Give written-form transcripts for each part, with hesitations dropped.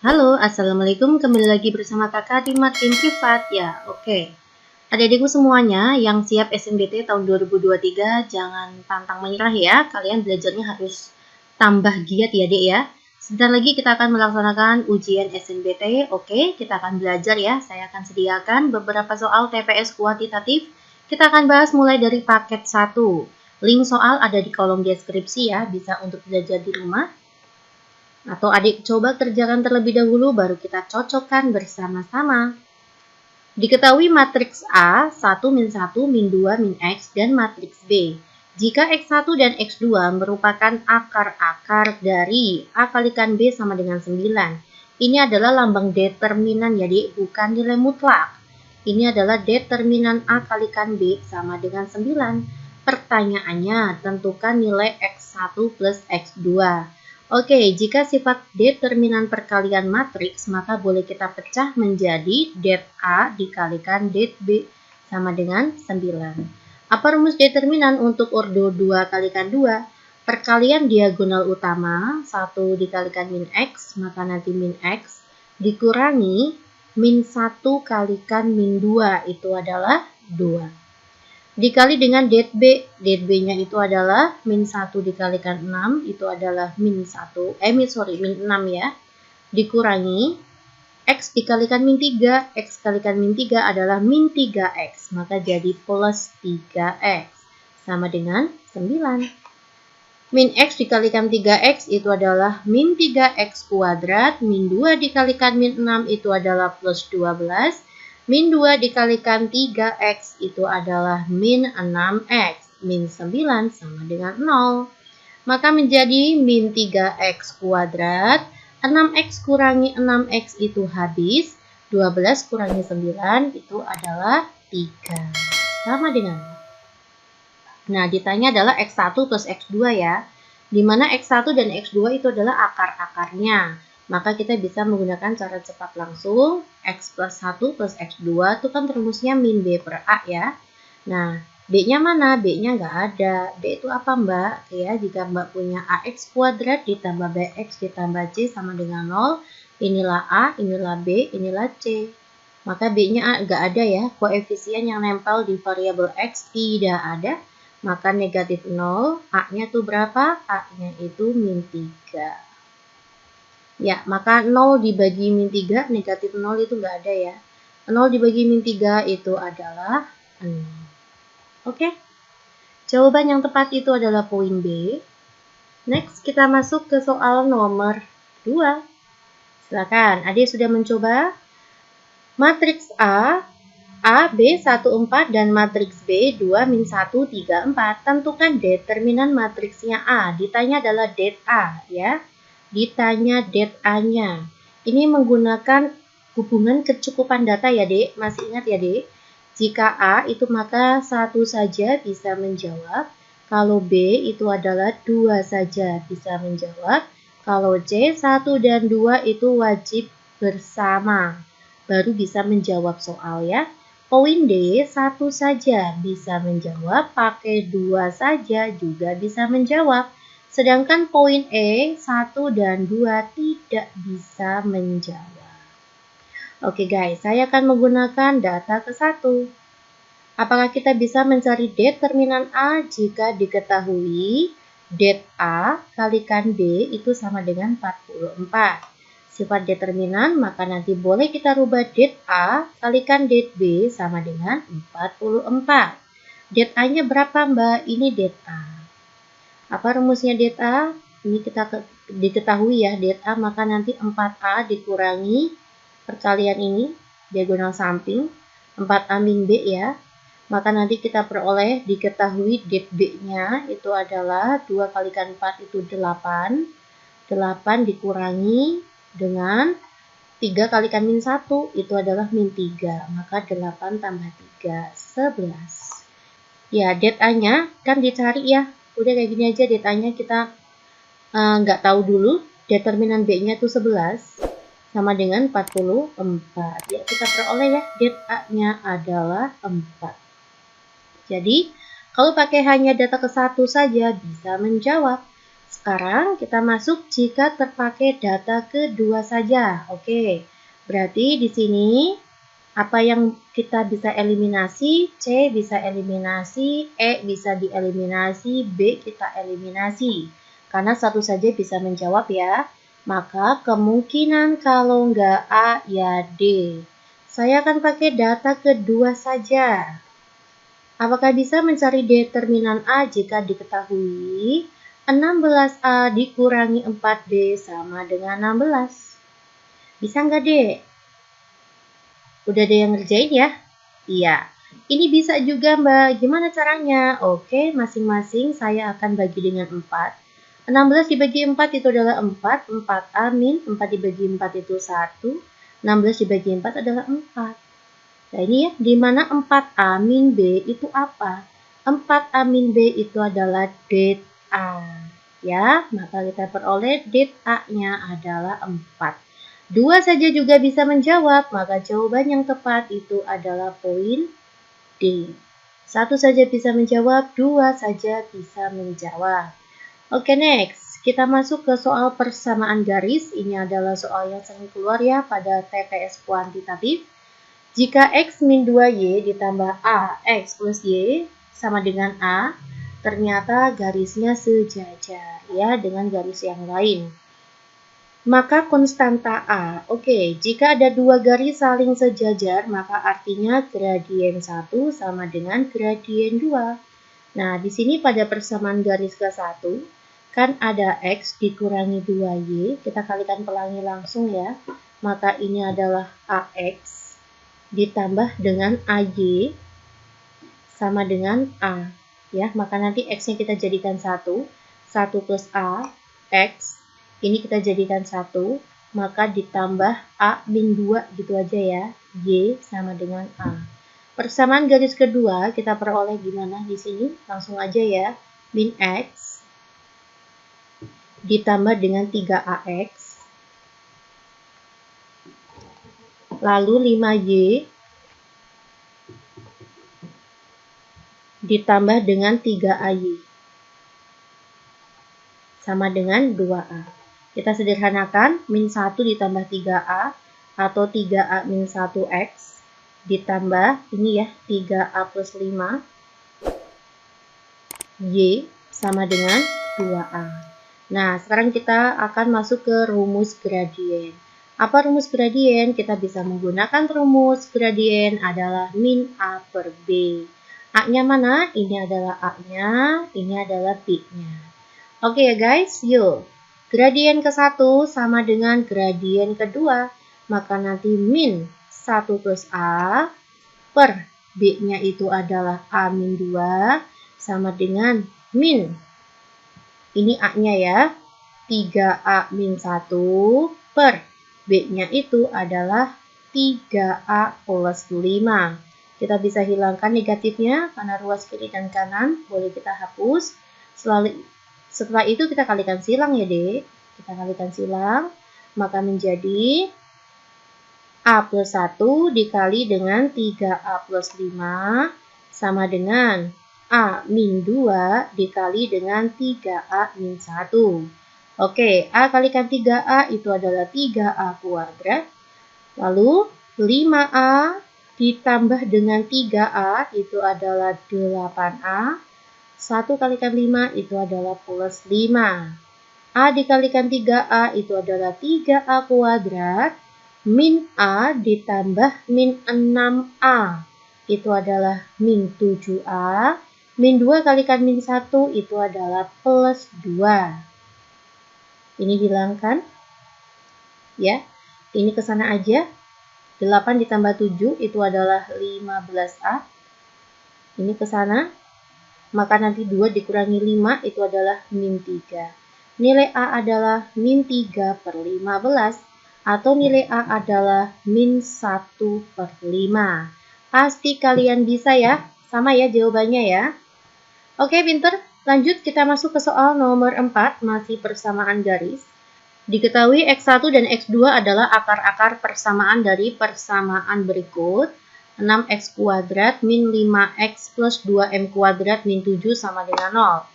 Halo, Assalamualaikum. Kembali lagi bersama kakak di Makin Privat. Ya, oke. Adik-adikku semuanya yang siap SNBT tahun 2023, jangan pantang menyerah ya. Kalian belajarnya harus tambah giat ya, Dek ya. Sebentar lagi kita akan melaksanakan ujian SNBT. Oke, kita akan belajar ya. Saya akan sediakan beberapa soal TPS kuantitatif. Kita akan bahas mulai dari paket 1. Link soal ada di kolom deskripsi ya, bisa untuk belajar di rumah. Atau adik coba kerjakan terlebih dahulu baru kita cocokkan bersama-sama. Diketahui matriks A 1 min 1 min 2 min X dan matriks B. Jika X1 dan X2 merupakan akar-akar dari A kalikan B sama dengan 9. Ini adalah lambang determinan ya dik, bukan nilai mutlak. Ini adalah determinan A kalikan B sama dengan 9. Pertanyaannya, tentukan nilai X1 plus X2. Oke, jika sifat determinan perkalian matriks, maka boleh kita pecah menjadi det A dikalikan det B sama dengan 9. Apa rumus determinan untuk ordo 2 kalikan 2? Perkalian diagonal utama 1 dikalikan min X, maka nanti min X dikurangi min 1 kalikan min 2, itu adalah 2. Dikali dengan det B. Det B-nya itu adalah min 1 dikalikan 6, itu adalah min 6 ya. Dikurangi X dikalikan min 3. X kalikan min 3 adalah min 3X. Maka jadi plus 3X. Sama dengan 9. Min X dikalikan 3X itu adalah min 3X kuadrat. Min 2 dikalikan min 6 itu adalah plus 12. Min 2 dikalikan 3X itu adalah min 6X. Min 9 sama dengan 0. Maka menjadi min 3X kuadrat. 6X kurangi 6X itu habis. 12 kurangi 9 itu adalah 3. Sama dengan. Nah, ditanya adalah X1 plus X2 ya. Dimana X1 dan X2 itu adalah akar-akarnya. Maka kita bisa menggunakan cara cepat langsung. X plus 1 plus X2 itu kan rumusnya min B per A ya. Nah, B-nya mana? B-nya nggak ada. B itu apa Mbak? Ya, jika Mbak punya AX kuadrat ditambah BX ditambah C sama dengan 0. Inilah A, inilah B, inilah C. Maka B-nya nggak ada ya. Koefisien yang nempel di variabel X tidak ada. Maka negatif 0. A-nya tuh berapa? A-nya itu min 3. Ya, maka 0 dibagi min 3, negatif 0 itu nggak ada ya. 0 dibagi min 3 itu adalah 0. Oke. Jawaban yang tepat itu adalah poin B. Next, kita masuk ke soal nomor 2. Silakan, adik sudah mencoba. Matriks A, B 1, 4 dan matriks B 2, min 1, 3, 4. Tentukan determinan matriksnya A. Ditanya adalah det A ya. Ditanya det A-nya. Ini menggunakan hubungan kecukupan data ya, Dek. Masih ingat ya, Dek? Jika A itu maka 1 saja bisa menjawab. Kalau B itu adalah 2 saja bisa menjawab. Kalau C 1 dan 2 itu wajib bersama. Baru bisa menjawab soal ya. Poin D 1 saja bisa menjawab. Pakai 2 saja juga bisa menjawab. Sedangkan poin E, 1 dan 2 tidak bisa menjawab. Oke guys, saya akan menggunakan data ke-1. Apakah kita bisa mencari determinan A jika diketahui det A kalikan B itu sama dengan 44. Sifat determinan, maka nanti boleh kita rubah det A kalikan det B sama dengan 44. Det A-nya berapa Mbak? Ini det A. Apa rumusnya det A? Ini kita diketahui ya, det A maka nanti 4A dikurangi perkalian ini, diagonal samping, 4A min B ya. Maka nanti kita peroleh diketahui det B-nya itu adalah 2 kalikan 4 itu 8. 8 dikurangi dengan 3 kalikan min 1 itu adalah min 3. Maka 8 tambah 3, 11. Ya, det A-nya kan dicari ya. Udah kayak gini aja detanya kita nggak tahu dulu. Determinan B-nya tuh 11 sama dengan 44. Ya, kita peroleh ya, det A-nya adalah 4. Jadi, kalau pakai hanya data ke-1 saja bisa menjawab. Sekarang kita masuk jika terpakai data kedua saja. Oke, berarti di sini apa yang kita bisa eliminasi? C bisa eliminasi, E bisa dieliminasi, B kita eliminasi. Karena satu saja bisa menjawab ya. Maka kemungkinan kalau nggak A ya D. Saya akan pakai data kedua saja. Apakah bisa mencari determinan A jika diketahui 16A dikurangi 4D sama dengan 16? Bisa nggak, Dek? Udah ada yang ngerjain ya? Iya. Ini bisa juga, Mbak. Gimana caranya? Oke, masing-masing saya akan bagi dengan 4. 16 dibagi 4 itu adalah 4. 4A min 4 dibagi 4 itu 1. 16 dibagi 4 adalah 4. Nah ini ya, di mana 4A min B itu apa? 4A min B itu adalah det A. Ya, maka kita peroleh det A-nya adalah 4. 2 saja juga bisa menjawab, maka jawaban yang tepat itu adalah poin D. 1 saja bisa menjawab, 2 saja bisa menjawab. Oke, next. Kita masuk ke soal persamaan garis. Ini adalah soal yang sering keluar ya pada TPS kuantitatif. Jika X min 2Y ditambah A X plus Y sama dengan A, ternyata garisnya sejajar ya dengan garis yang lain. Maka konstanta A. Oke, jika ada dua garis saling sejajar, maka artinya gradien 1 sama dengan gradien 2. Nah, di sini pada persamaan garis ke-1, kan ada X dikurangi 2Y, kita kalikan pelangi langsung ya. Maka ini adalah AX ditambah dengan AY sama dengan A. Ya, maka nanti X-nya kita jadikan 1. 1 plus A, X. Ini kita jadikan 1. Maka ditambah A min 2 gitu aja ya. Y sama dengan A. Persamaan garis kedua kita peroleh gimana di sini? Langsung aja ya. Min X ditambah dengan 3AX. Lalu 5Y ditambah dengan 3AY sama dengan 2A. Kita sederhanakan, min 1 ditambah 3A atau 3A min 1X ditambah, ini ya, 3A plus 5 Y sama dengan 2A. Nah, sekarang kita akan masuk ke rumus gradien. Apa rumus gradien? Kita bisa menggunakan rumus gradien adalah min A per B. A-nya mana? Ini adalah A-nya, ini adalah B-nya. Oke ya guys, yuk. Gradien ke-1 sama dengan gradien kedua. Maka nanti min 1 plus A per B-nya itu adalah A min 2 sama dengan min. Ini A-nya ya, 3A min 1 per B-nya itu adalah 3A plus 5. Kita bisa hilangkan negatifnya karena ruas kiri dan kanan boleh kita hapus. Setelah itu kita kalikan silang ya dek. Kita kalikan silang, maka menjadi A plus 1 dikali dengan 3A plus 5 sama dengan A min 2 dikali dengan 3A min 1. Oke, A kalikan 3A itu adalah 3A kuadrat. Lalu 5A ditambah dengan 3A itu adalah 8A. 1 kalikan 5 itu adalah plus 5. A dikalikan 3A itu adalah 3A kuadrat. Min A ditambah min 6A itu adalah min 7A. Min 2 kalikan min 1 itu adalah plus 2. Ini hilangkan. Ya, ini ke sana aja. 8 ditambah 7 itu adalah 15A. Ini ke sana. Maka nanti 2 dikurangi 5 itu adalah min 3. Nilai A adalah min 3 per 15. Atau nilai A adalah min 1 per 5. Pasti kalian bisa ya. Sama ya jawabannya ya. Oke, pinter. Lanjut kita masuk ke soal nomor 4, masih persamaan garis. Diketahui X1 dan X2 adalah akar-akar persamaan dari persamaan berikut. 6X kuadrat min 5X plus 2M kuadrat min 7 sama dengan 0.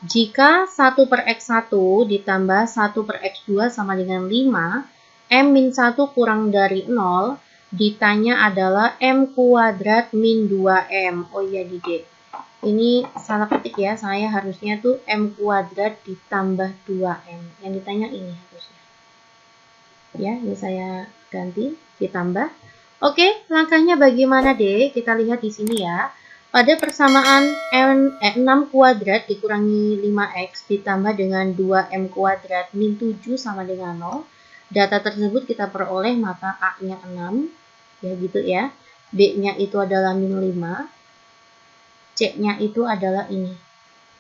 Jika 1 per X1 ditambah 1 per X2 sama dengan 5, M-1 kurang dari 0, ditanya adalah M kuadrat min 2M. Oh iya, Dede. Ini salah ketik ya, saya harusnya tuh M kuadrat ditambah 2M. Yang ditanya ini harusnya. Ya, ini saya ganti, ditambah. Oke, langkahnya bagaimana, Dek? Kita lihat di sini ya. Pada persamaan 6 kuadrat dikurangi 5X ditambah dengan 2M kuadrat min 7 sama dengan 0. Data tersebut kita peroleh, maka A-nya 6. Ya gitu ya. B-nya itu adalah min 5. C-nya itu adalah ini.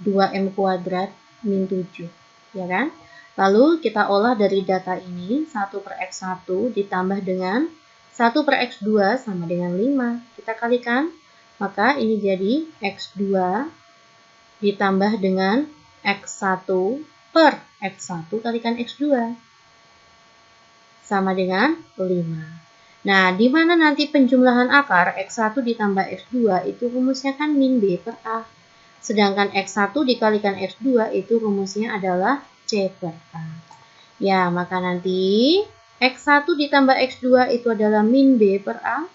2M kuadrat min 7. Ya kan? Lalu kita olah dari data ini. 1 per X1 ditambah dengan 1 per X2 sama dengan 5. Kita kalikan. Maka ini jadi X2 ditambah dengan X1 per X1 kalikan X2. Sama dengan 5. Nah, di mana nanti penjumlahan akar X1 ditambah X2 itu rumusnya kan min B per A. Sedangkan X1 dikalikan X2 itu rumusnya adalah C per A. Ya, maka nanti X1 ditambah X2 itu adalah min B per A.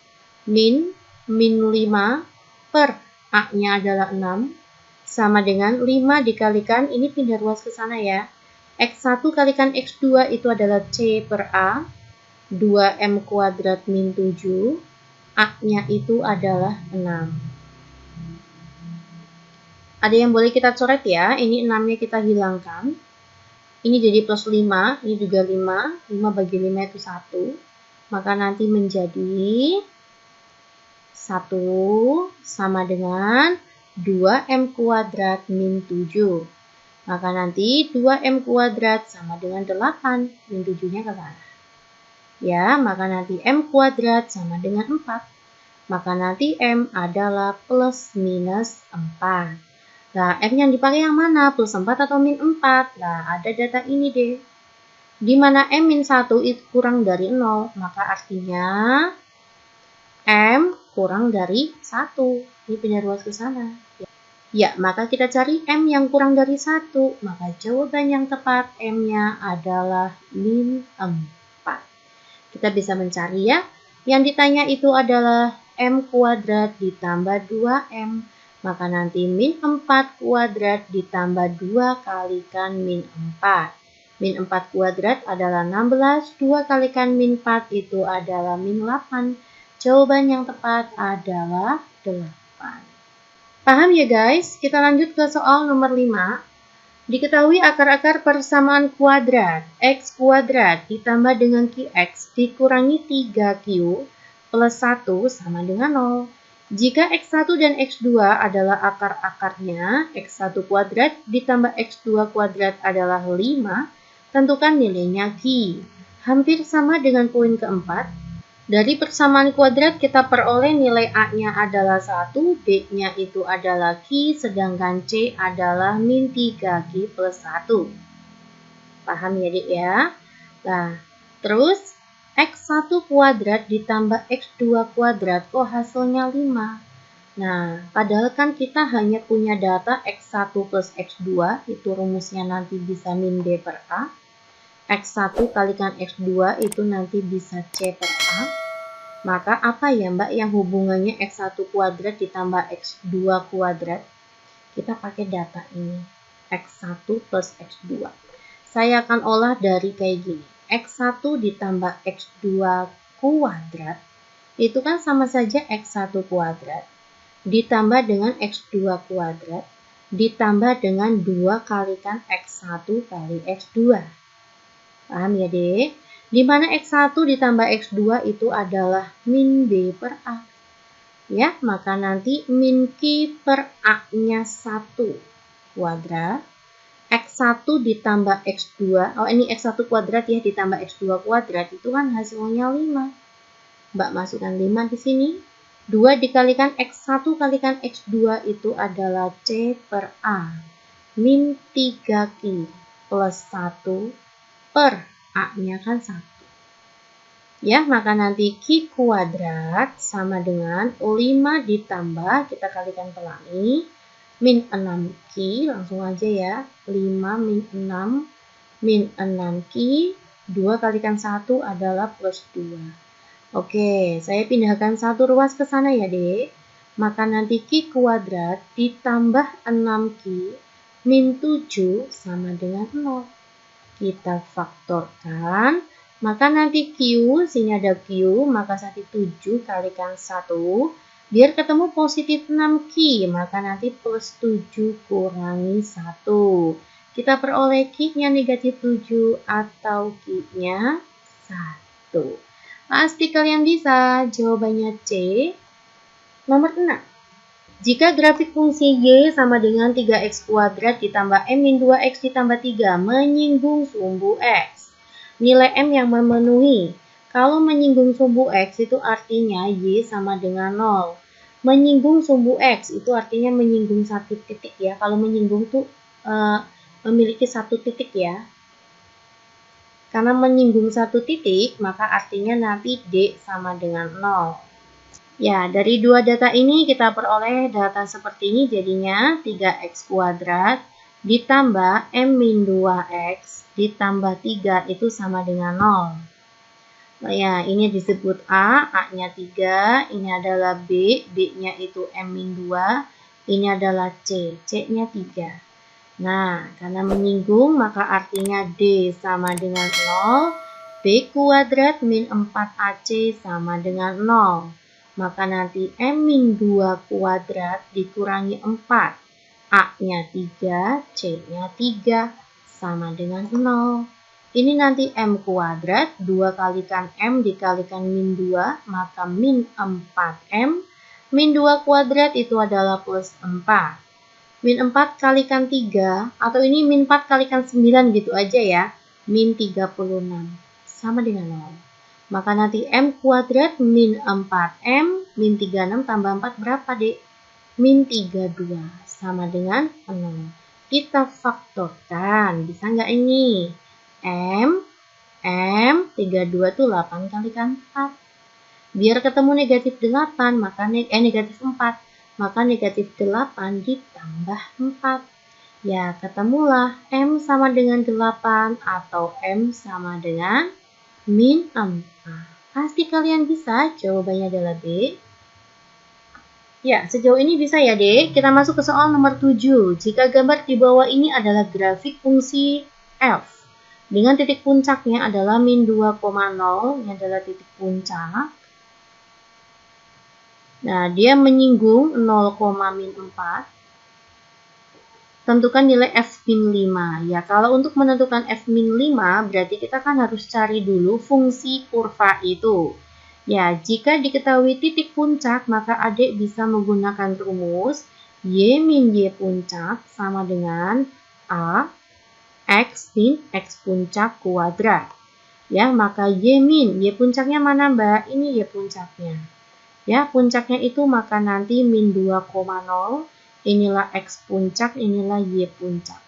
Min 5 per A-nya adalah 6. Sama dengan 5 dikalikan, ini pindah ruas ke sana ya. X1 kalikan X2 itu adalah C per A. 2M kuadrat min 7. A-nya itu adalah 6. Ada yang boleh kita coret ya. Ini 6-nya kita hilangkan. Ini jadi plus 5. Ini juga 5. 5 bagi 5 itu 1. Maka nanti menjadi 1 sama dengan 2M kuadrat min 7. Maka nanti 2M kuadrat sama dengan 8. Min 7-nya ke sana. Ya, maka nanti M kuadrat sama dengan 4. Maka nanti M adalah plus minus 4. Nah, M yang dipakai yang mana? Plus 4 atau min 4? Nah, ada data ini deh. Di mana M min 1 itu kurang dari 0. Maka artinya M kurang dari 1. Ini pindah ruas ke sana. Ya, maka kita cari M yang kurang dari 1. Maka jawaban yang tepat M-nya adalah min 4. Kita bisa mencari ya. Yang ditanya itu adalah M kuadrat ditambah 2M. Maka nanti min 4 kuadrat ditambah 2 kalikan min 4. Min 4 kuadrat adalah 16. 2 kalikan min 4 itu adalah min 8. Jawaban yang tepat adalah 8. Paham ya guys? Kita lanjut ke soal nomor 5. Diketahui akar-akar persamaan kuadrat X kuadrat ditambah dengan QX dikurangi 3Q plus 1 sama dengan 0. Jika X1 dan X2 adalah akar-akarnya, X1 kuadrat ditambah X2 kuadrat adalah 5, tentukan nilainya Q. Hampir sama dengan poin keempat. Dari persamaan kuadrat kita peroleh nilai A-nya adalah 1, B-nya itu adalah Q, sedangkan C adalah min 3Q plus 1. Paham ya, Dik ya? Nah, terus X1 kuadrat ditambah X2 kuadrat, kok hasilnya 5? Nah, padahal kan kita hanya punya data X1 plus X2, itu rumusnya nanti bisa min B per A. X1 kalikan X2 itu nanti bisa C per A. Maka apa ya Mbak yang hubungannya X1 kuadrat ditambah X2 kuadrat? Kita pakai data ini. X1 plus X2. Saya akan olah dari kayak gini. X1 ditambah X2 kuadrat. Itu kan sama saja X1 kuadrat. Ditambah dengan X2 kuadrat. Ditambah dengan 2 kalikan X1 kali X2. Paham ya, Dek? Di mana X1 ditambah X2 itu adalah min B per A. Ya, maka nanti min Q per A-nya 1 kuadrat. X1 ditambah X2, ini X1 kuadrat ya, ditambah X2 kuadrat, itu kan hasilnya 5. Mbak masukkan 5 di sini. 2 dikalikan X1 kalikan X2 itu adalah C per A. Min 3Q plus 1 per A-nya kan 1. Ya, maka nanti Q kuadrat sama dengan 5 ditambah, kita kalikan pelangi, min 6Q, langsung aja ya. 5 min 6, min 6Q, 2 kalikan 1 adalah plus 2. Oke, saya pindahkan satu ruas ke sana ya, Dek. Maka nanti Q kuadrat ditambah 6Q min 7 sama dengan 0. Kita faktorkan, maka nanti Q, sini ada Q, maka nanti 7 kalikan 1, biar ketemu positif 6Q, maka nanti plus 7 kurangi 1. Kita peroleh Q-nya negatif 7 atau Q-nya 1. Pasti kalian bisa, jawabannya C. Nomor 6. Jika grafik fungsi Y sama dengan 3X kuadrat ditambah M min 2X ditambah 3 menyinggung sumbu X. Nilai M yang memenuhi. Kalau menyinggung sumbu X itu artinya Y sama dengan 0. Menyinggung sumbu X itu artinya menyinggung satu titik ya. Kalau menyinggung tuh memiliki satu titik ya. Karena menyinggung satu titik maka artinya nanti D sama dengan 0. Ya, dari dua data ini kita peroleh data seperti ini jadinya 3X kuadrat ditambah M min 2X ditambah 3 itu sama dengan 0. Nah, ya, ini disebut A, A-nya 3, ini adalah B, B-nya itu M min 2, ini adalah C, C-nya 3. Nah, karena menyinggung maka artinya D sama dengan 0, B kuadrat min 4AC sama dengan 0. Maka nanti M min 2 kuadrat dikurangi 4. A-nya 3, C-nya 3, sama dengan 0. Ini nanti M kuadrat, 2 kalikan M dikalikan min 2, maka min 4M. Min 2 kuadrat itu adalah plus 4. Min 4 kalikan 3, atau ini min 4 kalikan 9 gitu aja ya. Min 36, sama dengan 0. Maka nanti M kuadrat min 4M, min 36 tambah 4 berapa, Dek? Min 32, sama dengan 0. Kita faktorkan, bisa nggak ini? M, 32 itu 8 kalikan 4. Biar ketemu negatif 8, maka negatif 4, maka negatif 8 ditambah 4. Ya, ketemulah M sama dengan 8 atau M sama dengan min 4. Pasti kalian bisa, jawabannya adalah B. Ya, sejauh ini bisa ya, Dek. Kita masuk ke soal nomor 7. Jika gambar di bawah ini adalah grafik fungsi F, dengan titik puncaknya adalah min 2,0, ini adalah titik puncak. Nah, dia menyinggung 0,-4. Tentukan nilai F min 5. Ya, kalau untuk menentukan F min 5, berarti kita kan harus cari dulu fungsi kurva itu. Ya, jika diketahui titik puncak, maka adik bisa menggunakan rumus Y min Y puncak sama dengan A X min X puncak kuadrat. Ya, maka Y min, Y puncaknya mana, Mbak? Ini Y puncaknya. Ya, puncaknya itu maka nanti min 2,0. Inilah X puncak, inilah Y puncak.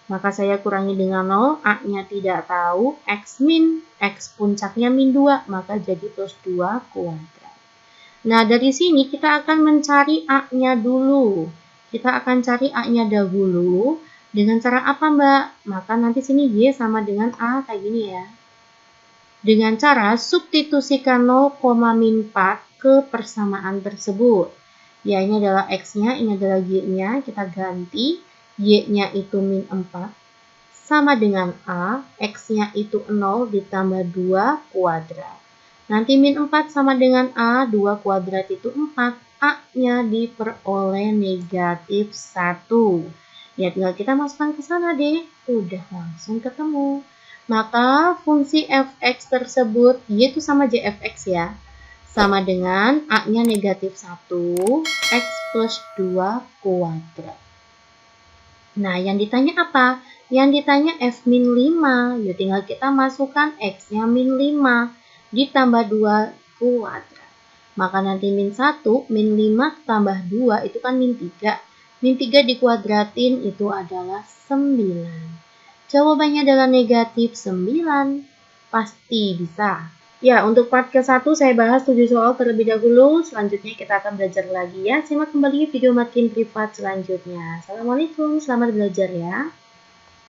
Maka saya kurangi dengan 0, A-nya tidak tahu, X min, X puncaknya min 2, maka jadi plus 2 kuadrat. Nah, dari sini kita akan mencari A-nya dulu. Kita akan cari A-nya dahulu. Dengan cara apa, Mbak? Maka nanti sini Y sama dengan A, kayak gini ya. Dengan cara substitusikan 0,-4 ke persamaan tersebut. Ya, ini adalah X-nya, ini adalah Y-nya, kita ganti. Y-nya itu min 4, sama dengan A, X-nya itu 0 ditambah 2 kuadrat. Nanti min 4 sama dengan A, 2 kuadrat itu 4, A-nya diperoleh negatif 1. Ya, tinggal kita masukkan ke sana deh, udah langsung ketemu. Maka fungsi fx tersebut, Y itu sama JFX ya, sama dengan A-nya negatif 1, X plus 2 kuadrat. Nah, yang ditanya apa? Yang ditanya F min 5. Ya, tinggal kita masukkan X-nya min 5 ditambah 2 kuadrat. Maka nanti min 1, min 5 tambah 2 itu kan min 3. Min 3 dikuadratin itu adalah 9. Jawabannya adalah negatif 9. Pasti bisa. Ya, untuk part ke-1 saya bahas 7 soal terlebih dahulu, selanjutnya kita akan belajar lagi ya. Simak kembali video makin privat selanjutnya. Assalamualaikum, selamat belajar ya.